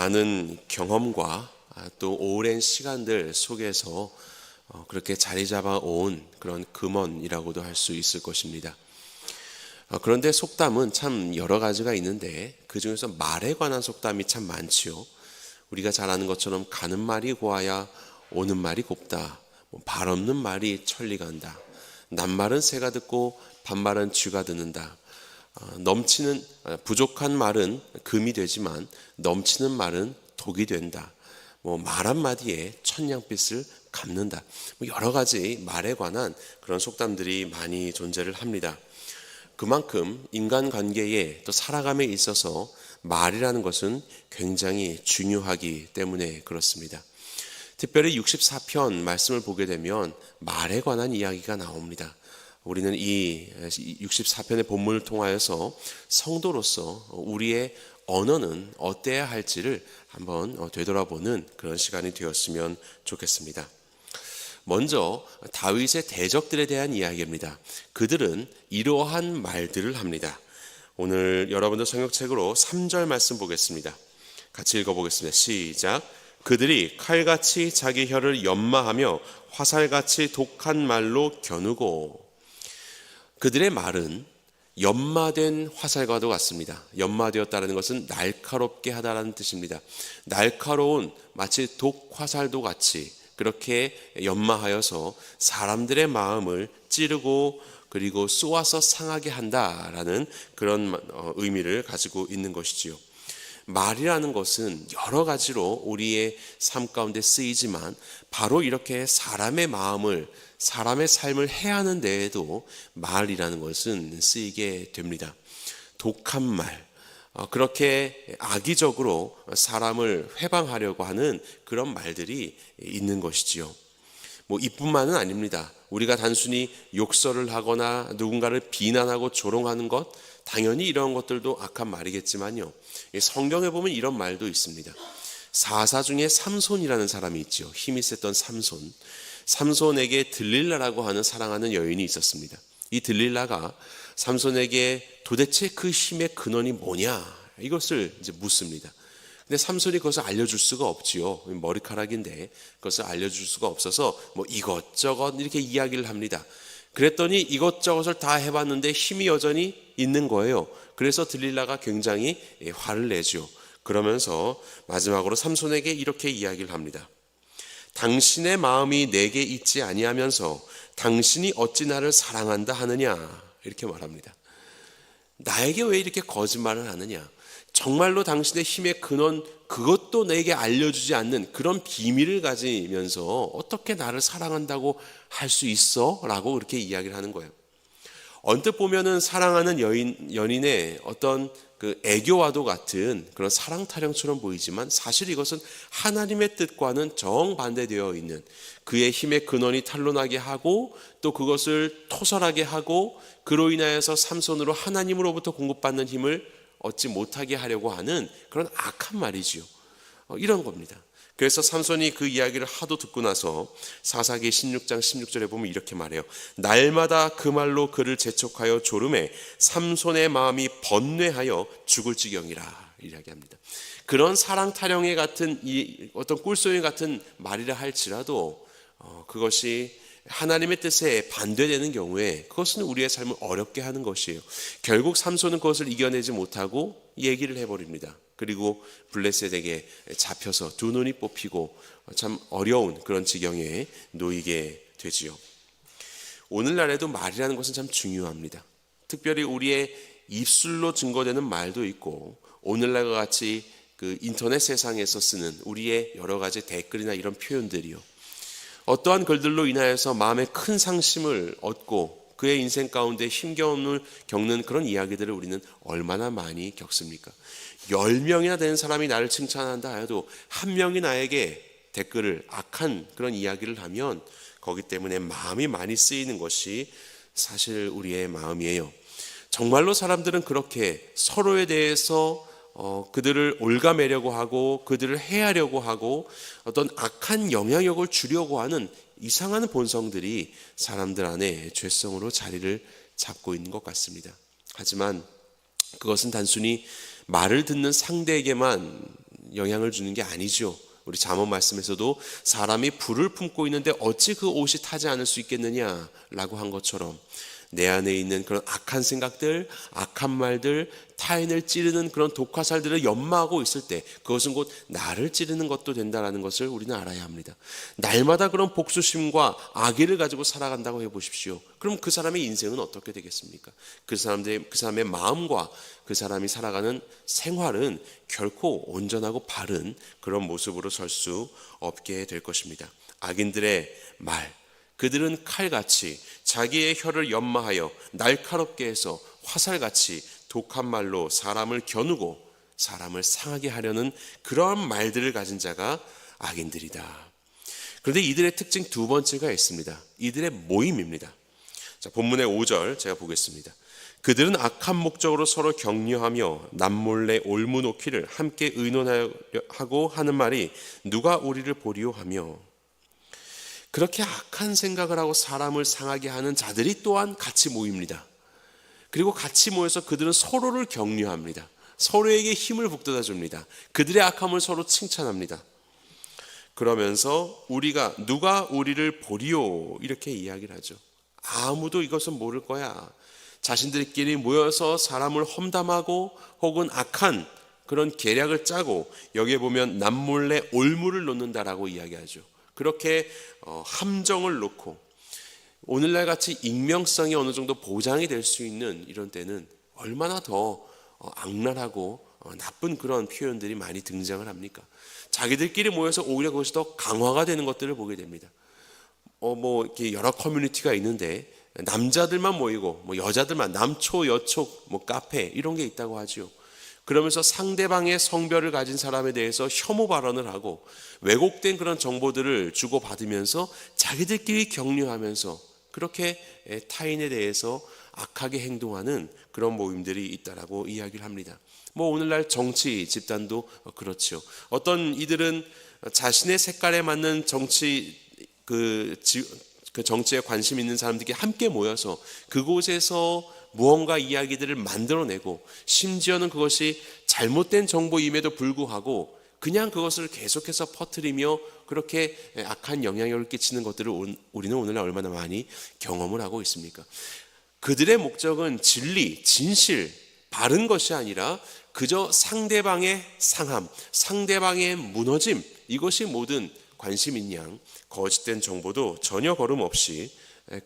많은 경험과 또 오랜 시간들 속에서 그렇게 자리 잡아온 그런 금언이라고도 할 수 있을 것입니다. 그런데 속담은 참 여러 가지가 있는데 그 중에서 말에 관한 속담이 참 많지요. 우리가 잘 아는 것처럼 가는 말이 고와야 오는 말이 곱다. 발 없는 말이 천리 간다. 낱말은 새가 듣고 반말은 쥐가 듣는다. 부족한 말은 금이 되지만 넘치는 말은 독이 된다. 말 한마디에 천냥빚을 갚는다. 여러 가지 말에 관한 그런 속담들이 많이 존재를 합니다. 그만큼 인간관계에 또 살아감에 있어서 말이라는 것은 굉장히 중요하기 때문에 그렇습니다. 특별히 64편 말씀을 보게 되면 말에 관한 이야기가 나옵니다. 우리는 이 64편의 본문을 통하여서 성도로서 우리의 언어는 어때야 할지를 한번 되돌아보는 그런 시간이 되었으면 좋겠습니다. 먼저 다윗의 대적들에 대한 이야기입니다. 그들은 이러한 말들을 합니다. 오늘 여러분들 성경책으로 3절 말씀 보겠습니다. 같이 읽어보겠습니다. 시작. 그들이 칼같이 자기 혀를 연마하며 화살같이 독한 말로 겨누고. 그들의 말은 연마된 화살과도 같습니다. 연마되었다는 것은 날카롭게 하다라는 뜻입니다. 날카로운 마치 독화살도 같이 그렇게 연마하여서 사람들의 마음을 찌르고 그리고 쏘아서 상하게 한다라는 그런 의미를 가지고 있는 것이지요. 말이라는 것은 여러 가지로 우리의 삶 가운데 쓰이지만 바로 이렇게 사람의 마음을, 사람의 삶을 해하는 데에도 말이라는 것은 쓰이게 됩니다. 독한 말, 그렇게 악의적으로 사람을 회방하려고 하는 그런 말들이 있는 것이지요. 이뿐만은 아닙니다. 우리가 단순히 욕설을 하거나 누군가를 비난하고 조롱하는 것, 당연히 이런 것들도 악한 말이겠지만요. 성경에 보면 이런 말도 있습니다. 사사 중에 삼손이라는 사람이 있죠. 힘이 셌던 삼손. 삼손에게 들릴라라고 하는 사랑하는 여인이 있었습니다. 이 들릴라가 삼손에게 도대체 그 힘의 근원이 뭐냐 이것을 이제 묻습니다. 근데 삼손이 그것을 알려줄 수가 없지요. 머리카락인데 그것을 알려줄 수가 없어서 이것저것 이렇게 이야기를 합니다. 그랬더니 이것저것을 다 해봤는데 힘이 여전히 있는 거예요. 그래서 들릴라가 굉장히 화를 내죠. 그러면서 마지막으로 삼손에게 이렇게 이야기를 합니다. 당신의 마음이 내게 있지 아니하면서 당신이 어찌 나를 사랑한다 하느냐 이렇게 말합니다. 나에게 왜 이렇게 거짓말을 하느냐? 정말로 당신의 힘의 근원 그것도 내게 알려주지 않는 그런 비밀을 가지면서 어떻게 나를 사랑한다고 할 수 있어? 라고 그렇게 이야기를 하는 거예요. 언뜻 보면은 사랑하는 연인의 어떤 그 애교와도 같은 그런 사랑 타령처럼 보이지만 사실 이것은 하나님의 뜻과는 정반대되어 있는 그의 힘의 근원이 탄로나게 하고 또 그것을 토설하게 하고 그로 인하여서 삼손으로 하나님으로부터 공급받는 힘을 얻지 못하게 하려고 하는 그런 악한 말이지요. 이런 겁니다. 그래서 삼손이 그 이야기를 하도 듣고 나서 사사기 16장 16절에 보면 이렇게 말해요. 날마다 그 말로 그를 재촉하여 조름에 삼손의 마음이 번뇌하여 죽을 지경이라 이야기합니다. 그런 사랑 타령에 같은 이 어떤 꿀송이 같은 말이라 할지라도 그것이 하나님의 뜻에 반대되는 경우에 그것은 우리의 삶을 어렵게 하는 것이에요. 결국 삼손은 그것을 이겨내지 못하고 얘기를 해버립니다. 그리고 블레셋에게 잡혀서 두 눈이 뽑히고 참 어려운 그런 지경에 놓이게 되지요. 오늘날에도 말이라는 것은 참 중요합니다. 특별히 우리의 입술로 증거되는 말도 있고 오늘날과 같이 그 인터넷 세상에서 쓰는 우리의 여러 가지 댓글이나 이런 표현들이요. 어떠한 글들로 인하여서 마음에 큰 상심을 얻고 그의 인생 가운데 힘겨움을 겪는 그런 이야기들을 우리는 얼마나 많이 겪습니까? 10명이나 되는 사람이 나를 칭찬한다 해도 한 명이 나에게 댓글을 악한 그런 이야기를 하면 거기 때문에 마음이 많이 쓰이는 것이 사실 우리의 마음이에요. 정말로 사람들은 그렇게 서로에 대해서 그들을 올가매려고 하고 그들을 해하려고 하고 어떤 악한 영향력을 주려고 하는 이상한 본성들이 사람들 안에 죄성으로 자리를 잡고 있는 것 같습니다. 하지만 그것은 단순히 말을 듣는 상대에게만 영향을 주는 게 아니죠. 우리 잠언 말씀에서도 사람이 불을 품고 있는데 어찌 그 옷이 타지 않을 수 있겠느냐라고 한 것처럼 내 안에 있는 그런 악한 생각들, 악한 말들, 타인을 찌르는 그런 독화살들을 연마하고 있을 때 그것은 곧 나를 찌르는 것도 된다는 것을 우리는 알아야 합니다. 날마다 그런 복수심과 악의를 가지고 살아간다고 해보십시오. 그럼 그 사람의 인생은 어떻게 되겠습니까? 그 사람의 마음과 그 사람이 살아가는 생활은 결코 온전하고 바른 그런 모습으로 설 수 없게 될 것입니다. 악인들의 말, 그들은 칼같이 자기의 혀를 연마하여 날카롭게 해서 화살같이 독한 말로 사람을 겨누고 사람을 상하게 하려는 그러한 말들을 가진 자가 악인들이다. 그런데 이들의 특징 두 번째가 있습니다. 이들의 모임입니다. 자, 본문의 5절 제가 보겠습니다. 그들은 악한 목적으로 서로 격려하며 남몰래 올무놓기를 함께 의논하고 하는 말이 누가 우리를 보리오 하며, 그렇게 악한 생각을 하고 사람을 상하게 하는 자들이 또한 같이 모입니다. 그리고 같이 모여서 그들은 서로를 격려합니다. 서로에게 힘을 북돋아 줍니다. 그들의 악함을 서로 칭찬합니다. 그러면서 누가 우리를 보리오 이렇게 이야기를 하죠. 아무도 이것은 모를 거야. 자신들끼리 모여서 사람을 험담하고 혹은 악한 그런 계략을 짜고 여기에 보면 남몰래 올무를 놓는다라고 이야기하죠. 그렇게 함정을 놓고 오늘날 같이 익명성이 어느 정도 보장이 될 수 있는 이런 때는 얼마나 더 악랄하고 나쁜 그런 표현들이 많이 등장을 합니까? 자기들끼리 모여서 오히려 그것이 더 강화가 되는 것들을 보게 됩니다. 이렇게 여러 커뮤니티가 있는데 남자들만 모이고 여자들만 남초 여촉 카페 이런 게 있다고 하죠. 그러면서 상대방의 성별을 가진 사람에 대해서 혐오 발언을 하고 왜곡된 그런 정보들을 주고받으면서 자기들끼리 격려하면서 그렇게 타인에 대해서 악하게 행동하는 그런 모임들이 있다라고 이야기를 합니다. 오늘날 정치 집단도 그렇죠. 어떤 이들은 자신의 색깔에 맞는 그 정치에 관심 있는 사람들이 함께 모여서 그곳에서 무언가 이야기들을 만들어내고 심지어는 그것이 잘못된 정보임에도 불구하고 그냥 그것을 계속해서 퍼뜨리며 그렇게 악한 영향력을 끼치는 것들을 우리는 오늘날 얼마나 많이 경험을 하고 있습니까? 그들의 목적은 진리, 진실, 바른 것이 아니라 그저 상대방의 상함, 상대방의 무너짐, 이것이 모든 관심인 양 거짓된 정보도 전혀 거름없이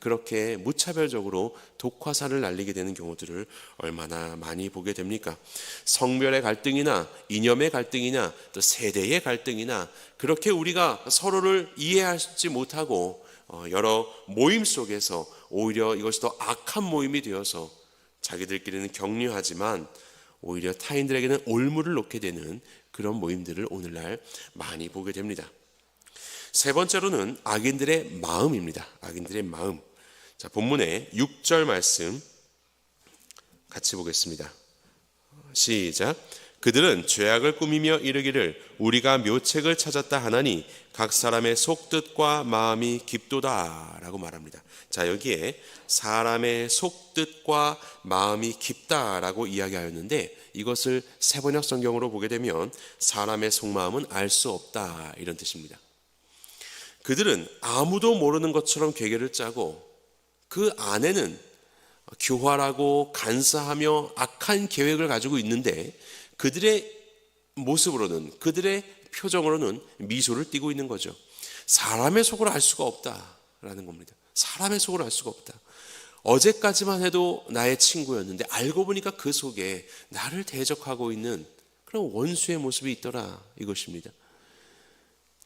그렇게 무차별적으로 독화살을 날리게 되는 경우들을 얼마나 많이 보게 됩니까? 성별의 갈등이나 이념의 갈등이나 또 세대의 갈등이나 그렇게 우리가 서로를 이해하지 못하고 여러 모임 속에서 오히려 이것이 더 악한 모임이 되어서 자기들끼리는 격려하지만 오히려 타인들에게는 올무를 놓게 되는 그런 모임들을 오늘날 많이 보게 됩니다. 세 번째로는 악인들의 마음입니다. 악인들의 마음. 자, 본문의 6절 말씀 같이 보겠습니다. 시작. 그들은 죄악을 꾸미며 이르기를 우리가 묘책을 찾았다 하나니 각 사람의 속뜻과 마음이 깊도다 라고 말합니다. 자, 여기에 사람의 속뜻과 마음이 깊다라고 이야기하였는데 이것을 세번역 성경으로 보게 되면 사람의 속마음은 알 수 없다 이런 뜻입니다. 그들은 아무도 모르는 것처럼 계획을 짜고 그 안에는 교활하고 간사하며 악한 계획을 가지고 있는데 그들의 모습으로는 그들의 표정으로는 미소를 띠고 있는 거죠. 사람의 속을 알 수가 없다라는 겁니다. 사람의 속을 알 수가 없다. 어제까지만 해도 나의 친구였는데 알고 보니까 그 속에 나를 대적하고 있는 그런 원수의 모습이 있더라 이것입니다.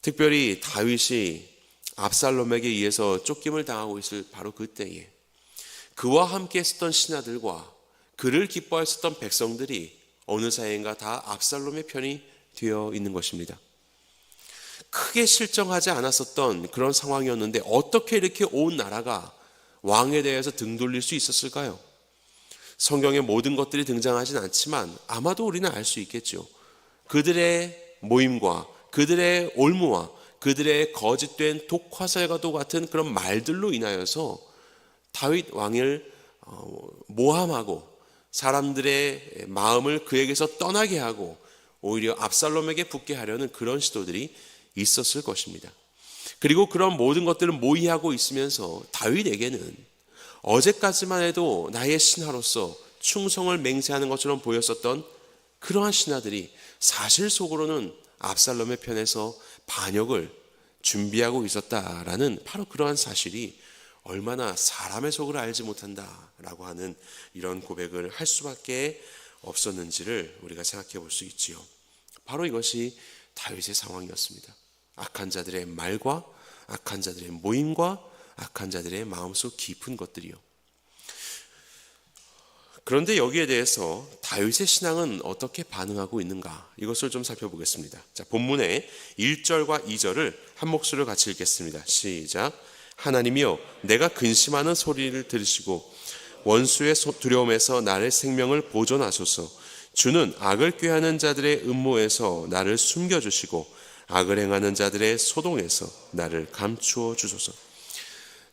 특별히 다윗이 압살롬에게 의해서 쫓김을 당하고 있을 바로 그때에 그와 함께 했었던 신하들과 그를 기뻐했었던 백성들이 어느 사이인가 다 압살롬의 편이 되어 있는 것입니다. 크게 실정하지 않았었던 그런 상황이었는데 어떻게 이렇게 온 나라가 왕에 대해서 등 돌릴 수 있었을까요? 성경에 모든 것들이 등장하진 않지만 아마도 우리는 알 수 있겠죠. 그들의 모임과 그들의 올무와 그들의 거짓된 독화살과도 같은 그런 말들로 인하여서 다윗 왕을 모함하고 사람들의 마음을 그에게서 떠나게 하고 오히려 압살롬에게 붙게 하려는 그런 시도들이 있었을 것입니다. 그리고 그런 모든 것들을 모의하고 있으면서 다윗에게는 어제까지만 해도 나의 신하로서 충성을 맹세하는 것처럼 보였었던 그러한 신하들이 사실 속으로는 압살롬의 편에서 반역을 준비하고 있었다라는 바로 그러한 사실이 얼마나 사람의 속을 알지 못한다라고 하는 이런 고백을 할 수밖에 없었는지를 우리가 생각해 볼 수 있지요. 바로 이것이 다윗의 상황이었습니다. 악한 자들의 말과 악한 자들의 모임과 악한 자들의 마음속 깊은 것들이요. 그런데 여기에 대해서 다윗의 신앙은 어떻게 반응하고 있는가? 이것을 좀 살펴보겠습니다. 자, 본문의 1절과 2절을 한 목소리로 같이 읽겠습니다. 시작. 하나님이여, 내가 근심하는 소리를 들으시고 원수의 두려움에서 나를 생명을 보존하소서. 주는 악을 꾀하는 자들의 음모에서 나를 숨겨주시고 악을 행하는 자들의 소동에서 나를 감추어 주소서.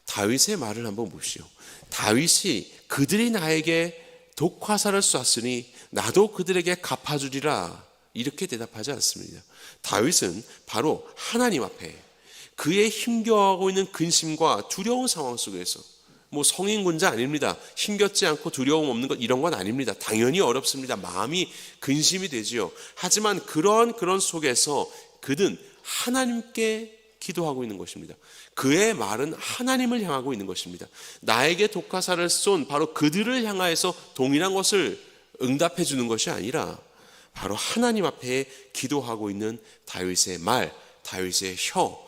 다윗의 말을 한번 보시오. 다윗이 그들이 나에게 독화살을 쐈으니 나도 그들에게 갚아주리라 이렇게 대답하지 않습니다. 다윗은 바로 하나님 앞에 그의 힘겨워하고 있는 근심과 두려운 상황 속에서, 뭐 성인군자 아닙니다. 힘겹지 않고 두려움 없는 것 이런 건 아닙니다. 당연히 어렵습니다. 마음이 근심이 되지요. 하지만 그런 속에서 그는 하나님께 기도하고 있는 것입니다. 그의 말은 하나님을 향하고 있는 것입니다. 나에게 독화살을 쏜 바로 그들을 향하여서 동일한 것을 응답해 주는 것이 아니라 바로 하나님 앞에 기도하고 있는 다윗의 말, 다윗의 혀,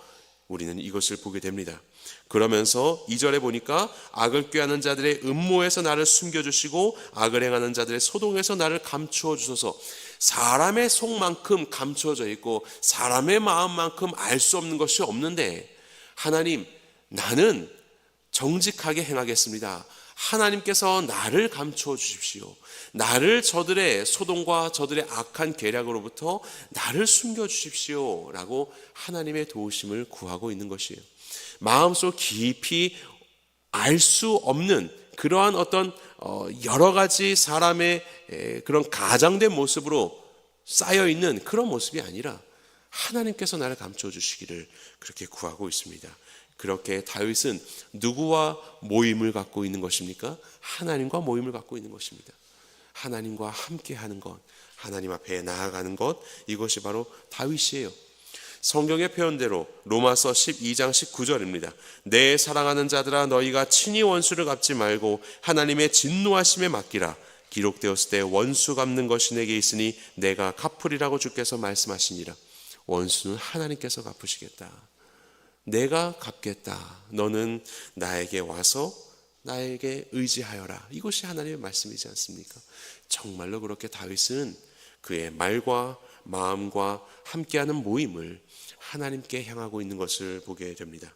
우리는 이것을 보게 됩니다. 그러면서 2절에 보니까 악을 꾀하는 자들의 음모에서 나를 숨겨주시고 악을 행하는 자들의 소동에서 나를 감추어 주소서. 사람의 속만큼 감추어져 있고 사람의 마음만큼 알 수 없는 것이 없는데, 하나님, 나는 정직하게 행하겠습니다. 하나님께서 나를 감추어 주십시오. 나를 저들의 소동과 저들의 악한 계략으로부터 나를 숨겨 주십시오 라고 하나님의 도우심을 구하고 있는 것이에요. 마음속 깊이 알 수 없는 그러한 어떤 여러 가지 사람의 그런 가장된 모습으로 쌓여 있는 그런 모습이 아니라 하나님께서 나를 감춰 주시기를 그렇게 구하고 있습니다. 그렇게 다윗은 누구와 모임을 갖고 있는 것입니까? 하나님과 모임을 갖고 있는 것입니다. 하나님과 함께하는 것, 하나님 앞에 나아가는 것, 이것이 바로 다윗이에요. 성경의 표현대로 로마서 12장 19절입니다. 내 사랑하는 자들아, 너희가 친히 원수를 갚지 말고 하나님의 진노하심에 맡기라. 기록되었을 때 원수 갚는 것이 내게 있으니 내가 갚으리라고 주께서 말씀하시니라. 원수는 하나님께서 갚으시겠다. 내가 갚겠다. 너는 나에게 와서 나에게 의지하여라. 이것이 하나님의 말씀이지 않습니까? 정말로 그렇게 다윗은 그의 말과 마음과 함께하는 모임을 하나님께 향하고 있는 것을 보게 됩니다.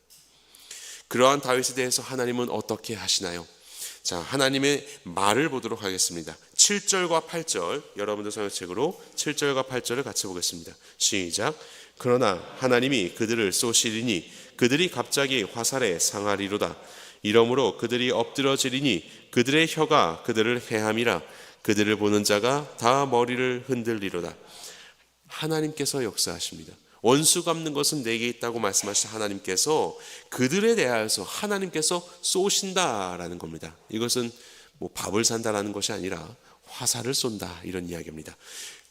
그러한 다윗에 대해서 하나님은 어떻게 하시나요? 자, 하나님의 말을 보도록 하겠습니다. 7절과 8절, 여러분들 성경책으로 7절과 8절을 같이 보겠습니다. 시작. 그러나 하나님이 그들을 쏘시리니 그들이 갑자기 화살에 상하리로다. 이러므로 그들이 엎드러지리니 그들의 혀가 그들을 해함이라. 그들을 보는 자가 다 머리를 흔들리로다. 하나님께서 역사하십니다. 원수 갚는 것은 내게 있다고 말씀하신 하나님께서 그들에 대하여서 하나님께서 쏘신다라는 겁니다. 이것은 뭐 밥을 산다라는 것이 아니라 화살을 쏜다 이런 이야기입니다.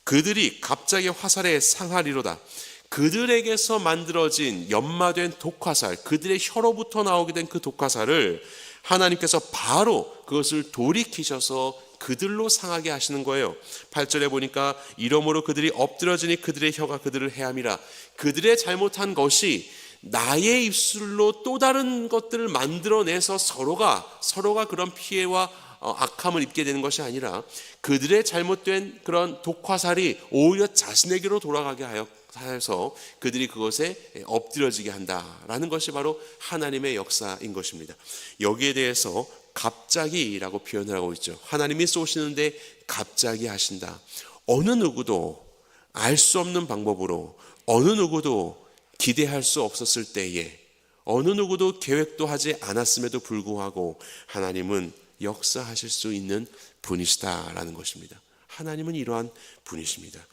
그들이 갑자기 화살에 상하리로다. 그들에게서 만들어진 연마된 독화살, 그들의 혀로부터 나오게 된 그 독화살을 하나님께서 바로 그것을 돌이키셔서 그들로 상하게 하시는 거예요. 8절에 보니까 이러므로 그들이 엎드러지니 그들의 혀가 그들을 해함이라. 그들의 잘못한 것이 나의 입술로 또 다른 것들을 만들어내서 서로가 그런 피해와 악함을 입게 되는 것이 아니라 그들의 잘못된 그런 독화살이 오히려 자신에게로 돌아가게 하여서 그들이 그것에 엎드려지게 한다라는 것이 바로 하나님의 역사인 것입니다. 여기에 대해서 갑자기라고 표현을 하고 있죠. 하나님이 쏘시는데 갑자기 하신다. 어느 누구도 알 수 없는 방법으로, 어느 누구도 기대할 수 없었을 때에, 어느 누구도 계획도 하지 않았음에도 불구하고 하나님은 역사하실 수 있는 분이시다라는 것입니다. 하나님은 이러한 분이십니다.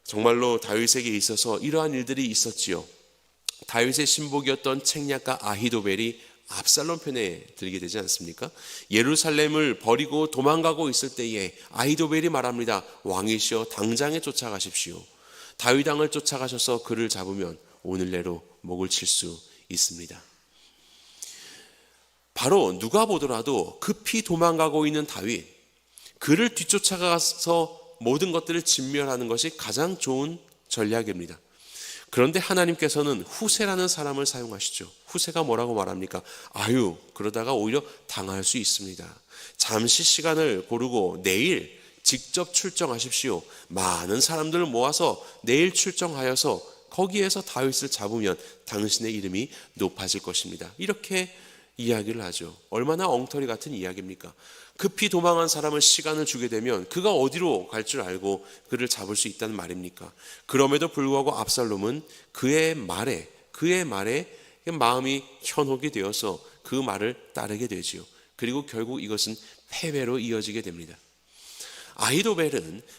정말로 다윗에게 있어서 이러한 일들이 있었지요. 다윗의 신복이었던 책략가 아히도벨이 압살롬 편에 들게 되지 않습니까? 예루살렘을 버리고 도망가고 있을 때에 아히도벨이 말합니다. 왕이시여 당장에 쫓아가십시오. 다윗 왕을 쫓아가셔서 그를 잡으면 오늘 내로 목을 칠 수 있습니다. 바로 누가 보더라도 급히 도망가고 있는 다윗, 그를 뒤쫓아가서 모든 것들을 진멸하는 것이 가장 좋은 전략입니다. 그런데 하나님께서는 후세라는 사람을 사용하시죠. 후세가 뭐라고 말합니까? 그러다가 오히려 당할 수 있습니다. 잠시 시간을 고르고 내일 직접 출정하십시오. 많은 사람들을 모아서 내일 출정하여서 거기에서 다윗을 잡으면 당신의 이름이 높아질 것입니다. 이렇게 이야기를 하죠. 얼마나 엉터리 같은 이야기입니까? 급히 도망한 사람을 시간을 주게 되면 그가 어디로 갈 줄 알고 그를 잡을 수 있다는 말입니까? 그럼에도 불구하고 압살롬은 그의 말에 마음이 현혹이 되어서 그 말을 따르게 되지요. 그리고 결국 이것은 패배로 이어지게 됩니다.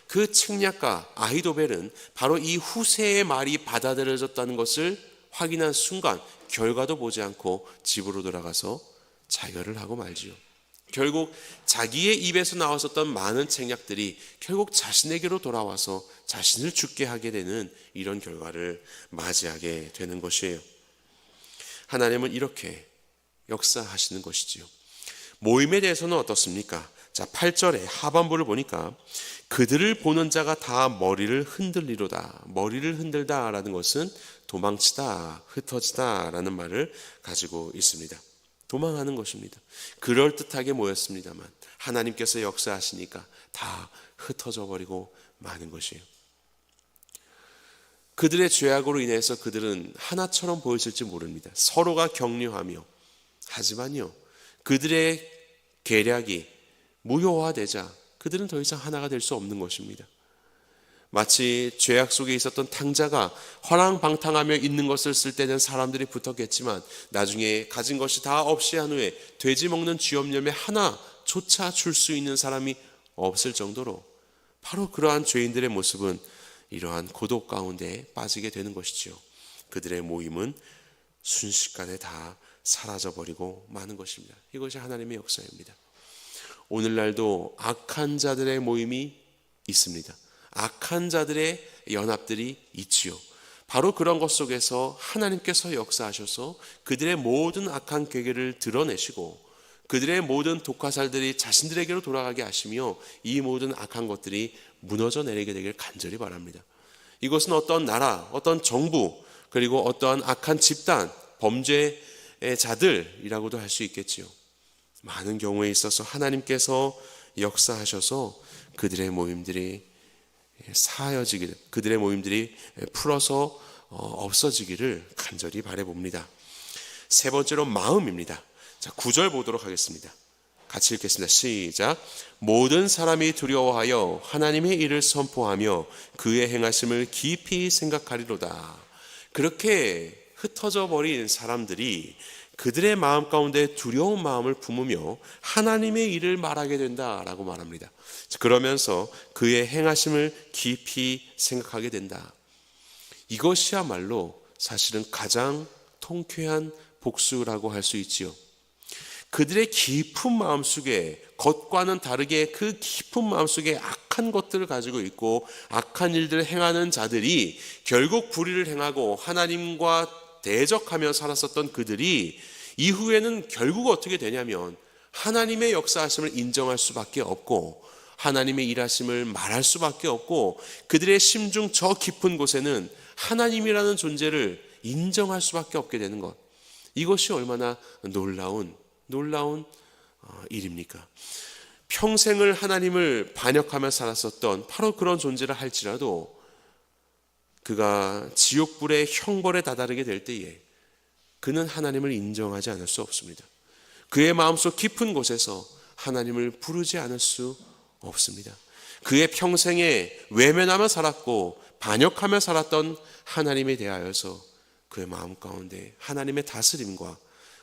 그 책략가 아히도벨은 바로 이 후세의 말이 받아들여졌다는 것을 확인한 순간 결과도 보지 않고 집으로 돌아가서 자결을 하고 말지요. 결국 자기의 입에서 나왔었던 많은 책략들이 결국 자신에게로 돌아와서 자신을 죽게 하게 되는 이런 결과를 맞이하게 되는 것이에요. 하나님은 이렇게 역사하시는 것이지요. 모임에 대해서는 어떻습니까? 자, 8절에 하반부를 보니까 그들을 보는 자가 다 머리를 흔들리로다. 머리를 흔들다라는 것은 도망치다, 흩어지다라는 말을 가지고 있습니다. 도망하는 것입니다. 그럴듯하게 모였습니다만 하나님께서 역사하시니까 다 흩어져 버리고 마는 것이에요. 그들의 죄악으로 인해서 그들은 하나처럼 보였을지 모릅니다. 서로가 격려하며, 하지만요, 그들의 계략이 무효화되자 그들은 더 이상 하나가 될 수 없는 것입니다. 마치 죄악 속에 있었던 탕자가 허랑방탕하며 있는 것을 쓸 때는 사람들이 붙었겠지만 나중에 가진 것이 다 없이 한 후에 돼지 먹는 쥐염염에 하나조차 줄 수 있는 사람이 없을 정도로 바로 그러한 죄인들의 모습은 이러한 고독 가운데 빠지게 되는 것이지요. 그들의 모임은 순식간에 다 사라져버리고 마는 것입니다. 이것이 하나님의 역사입니다. 오늘날도 악한 자들의 모임이 있습니다. 악한 자들의 연합들이 있지요. 바로 그런 것 속에서 하나님께서 역사하셔서 그들의 모든 악한 계획을 드러내시고 그들의 모든 독화살들이 자신들에게로 돌아가게 하시며 이 모든 악한 것들이 무너져 내리게 되길 간절히 바랍니다. 이것은 어떤 나라, 어떤 정부, 그리고 어떠한 악한 집단, 범죄의 자들이라고도 할 수 있겠지요. 많은 경우에 있어서 하나님께서 역사하셔서 그들의 모임들이 사여지기를, 그들의 모임들이 풀어서 없어지기를 간절히 바라봅니다. 세 번째로 마음입니다. 자, 9절 보도록 하겠습니다. 같이 읽겠습니다. 시작. 모든 사람이 두려워하여 하나님의 일을 선포하며 그의 행하심을 깊이 생각하리로다. 그렇게 흩어져 버린 사람들이 그들의 마음 가운데 두려운 마음을 품으며 하나님의 일을 말하게 된다라고 말합니다. 그러면서 그의 행하심을 깊이 생각하게 된다. 이것이야말로 사실은 가장 통쾌한 복수라고 할 수 있지요. 그들의 깊은 마음속에 겉과는 다르게 그 깊은 마음속에 악한 것들을 가지고 있고 악한 일들을 행하는 자들이 결국 불의를 행하고 하나님과 대적하며 살았었던 그들이 이후에는 결국 어떻게 되냐면 하나님의 역사하심을 인정할 수밖에 없고 하나님의 일하심을 말할 수밖에 없고 그들의 심중 저 깊은 곳에는 하나님이라는 존재를 인정할 수밖에 없게 되는 것. 이것이 얼마나 놀라운 일입니까? 평생을 하나님을 반역하며 살았었던 바로 그런 존재를 할지라도 그가 지옥불의 형벌에 다다르게 될 때에 그는 하나님을 인정하지 않을 수 없습니다. 그의 마음속 깊은 곳에서 하나님을 부르지 않을 수 없습니다. 그의 평생에 외면하며 살았고 반역하며 살았던 하나님에 대하여서 그의 마음 가운데 하나님의 다스림과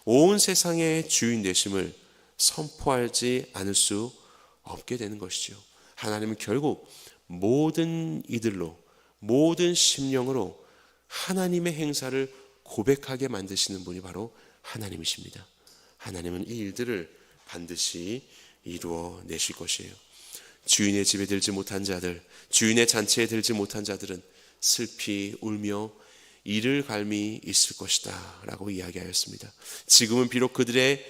온 세상의 주인 되심을 선포하지 않을 수 없게 되는 것이죠. 하나님은 결국 모든 이들로 모든 심령으로 하나님의 행사를 고백하게 만드시는 분이 바로 하나님이십니다. 하나님은 이 일들을 반드시 이루어 내실 것이에요. 주인의 집에 들지 못한 자들, 주인의 잔치에 들지 못한 자들은 슬피 울며 이를 갈미 있을 것이다 라고 이야기하였습니다. 지금은 비록 그들의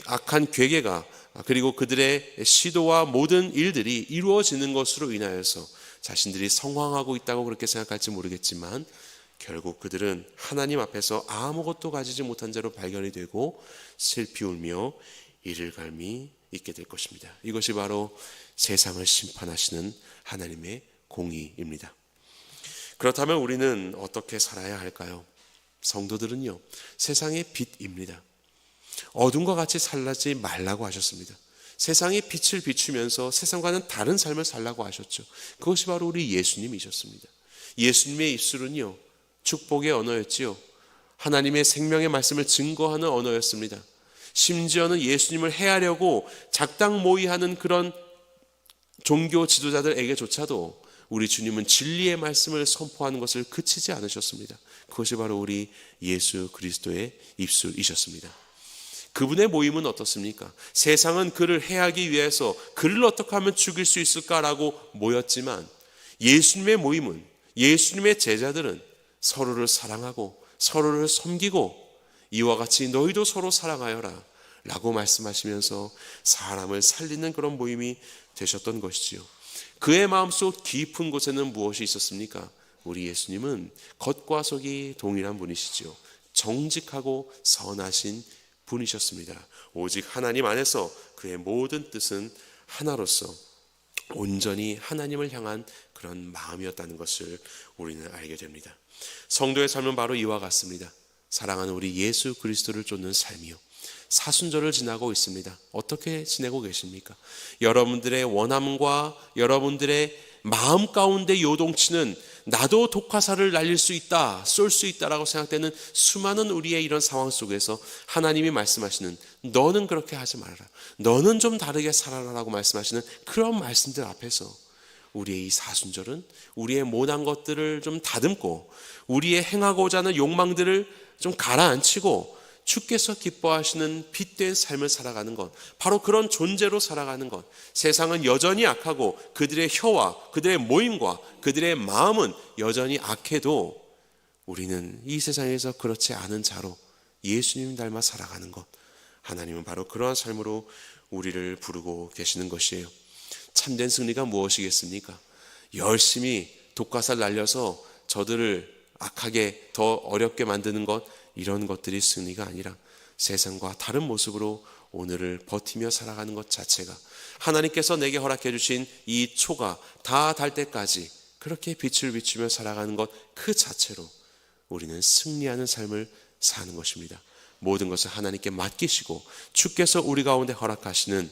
악한 괴계가 그리고 그들의 시도와 모든 일들이 이루어지는 것으로 인하여서 자신들이 성황하고 있다고 그렇게 생각할지 모르겠지만 결국 그들은 하나님 앞에서 아무것도 가지지 못한 자로 발견이 되고 슬피 울며 이를 갈미 있게 될 것입니다. 이것이 바로 세상을 심판하시는 하나님의 공의입니다. 그렇다면 우리는 어떻게 살아야 할까요? 성도들은요, 세상의 빛입니다. 어둠과 같이 살지 말라고 하셨습니다. 세상의 빛을 비추면서 세상과는 다른 삶을 살라고 하셨죠. 그것이 바로 우리 예수님이셨습니다. 예수님의 입술은요, 축복의 언어였지요. 하나님의 생명의 말씀을 증거하는 언어였습니다. 심지어는 예수님을 해하려고 작당 모의하는 그런 종교 지도자들에게조차도 우리 주님은 진리의 말씀을 선포하는 것을 그치지 않으셨습니다. 그것이 바로 우리 예수 그리스도의 입술이셨습니다. 그분의 모임은 어떻습니까? 세상은 그를 해하기 위해서 그를 어떻게 하면 죽일 수 있을까라고 모였지만 예수님의 모임은, 예수님의 제자들은 서로를 사랑하고 서로를 섬기고 이와 같이 너희도 서로 사랑하여라 라고 말씀하시면서 사람을 살리는 그런 모임이 되셨던 것이지요. 그의 마음속 깊은 곳에는 무엇이 있었습니까? 우리 예수님은 겉과 속이 동일한 분이시지요. 정직하고 선하신 분이셨습니다. 오직 하나님 안에서 그의 모든 뜻은 하나로서 온전히 하나님을 향한 그런 마음이었다는 것을 우리는 알게 됩니다. 성도의 삶은 바로 이와 같습니다. 사랑하는 우리 예수 그리스도를 쫓는 삶이요, 사순절을 지나고 있습니다. 어떻게 지내고 계십니까? 여러분들의 원함과 여러분들의 마음 가운데 요동치는 나도 독화살을 날릴 수 있다, 쏠 수 있다라고 생각되는 수많은 우리의 이런 상황 속에서 하나님이 말씀하시는 너는 그렇게 하지 말아라, 너는 좀 다르게 살아라라고 말씀하시는 그런 말씀들 앞에서 우리의 이 사순절은 우리의 못한 것들을 좀 다듬고 우리의 행하고자 하는 욕망들을 좀 가라앉히고 주께서 기뻐하시는 빛된 삶을 살아가는 것, 바로 그런 존재로 살아가는 것. 세상은 여전히 악하고 그들의 혀와 그들의 모임과 그들의 마음은 여전히 악해도 우리는 이 세상에서 그렇지 않은 자로 예수님 닮아 살아가는 것, 하나님은 바로 그러한 삶으로 우리를 부르고 계시는 것이에요. 참된 승리가 무엇이겠습니까? 열심히 독가살 날려서 저들을 악하게 더 어렵게 만드는 것, 이런 것들이 승리가 아니라 세상과 다른 모습으로 오늘을 버티며 살아가는 것 자체가, 하나님께서 내게 허락해 주신 이 초가 다 달 때까지 그렇게 빛을 비추며 살아가는 것 그 자체로 우리는 승리하는 삶을 사는 것입니다. 모든 것을 하나님께 맡기시고 주께서 우리 가운데 허락하시는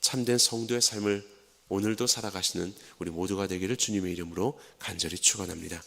참된 성도의 삶을 오늘도 살아가시는 우리 모두가 되기를 주님의 이름으로 간절히 축원합니다.